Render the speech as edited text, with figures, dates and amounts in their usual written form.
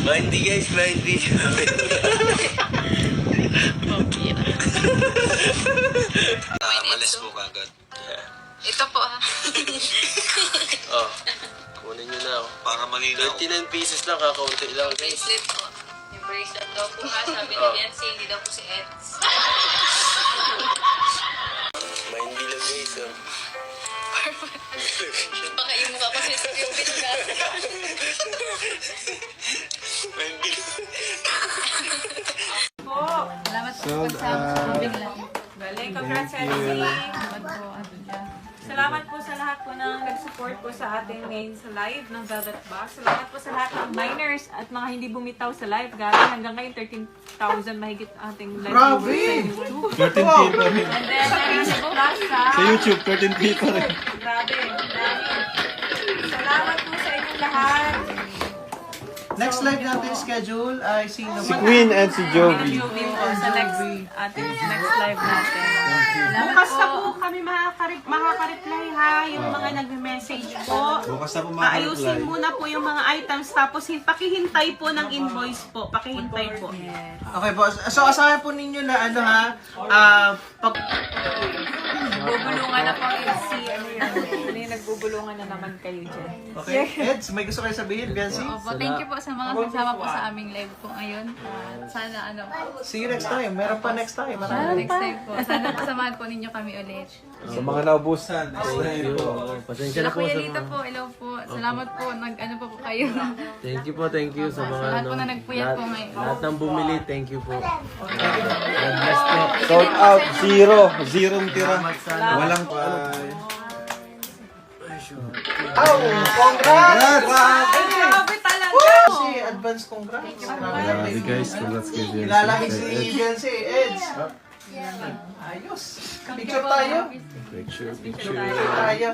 Hindi guys, hindi. Malas po kagad. Ito po ha. Oh, kunin nyo na. Para malinaw. 39 pieces lang, kakaunti lang guys. Bracelet po. Yung bracelet daw po ha. Sabi ni Nancy, hindi daw po si Eds. Hindi lang guys. Baka yung mukha ko sa yung binuga. Hindi. Salamat po sa tubig lang. Galing, congrats Etsy. Salamat po sa lahat po ng nag-support po sa ating main sa live ng Velvet Box. Salamat po sa lahat ng miners at mga hindi bumitaw sa live. Galing hanggang ngayon 13,000 mahigit ating live viewers sa YouTube. 13K pa rin. And then, plus Sa YouTube, 13K pa rin. Grabe, grabe. Salamat po sa inyong lahat. Next live natin schedule ay sino? Si Queen and si Jovi. Jovi po sa next live natin. Bukas na po kami makaka-reply ha, yung mga nagme-message po. Bukas na po Ayusin muna po yung mga items tapos pakihintay po ng invoice po. Pakihintay po. Okay po. So asahan po ninyo na ano ha, pag Bubulungan na po si nagbubulungan na naman kayo dyan. okay, Eds, may gusto kayo sabihin, Biancy? Opo, thank you po sa mga kasama po sa aming live po ngayon. Sana See you next time. Meron pa next time. next time po. Sana po samahan po ninyo kami ulit. Sa mga naubusan. Pasensya Sila na po Kuya sa Lito po, hello po. Salamat po, nag-ano po kayo. thank you sa mga Lahat po na nagpuyat po ngayon. lahat ng bumili, thank you po. God bless po. Sold out, zerong tira. Walang Oh, congrats! Grabe talaga! Kasi advance congrats. Grabe guys, congrats kay Biancy. Ilalaki si Biancy, Eds. Ayos. Picture tayo. Picture. Tayo.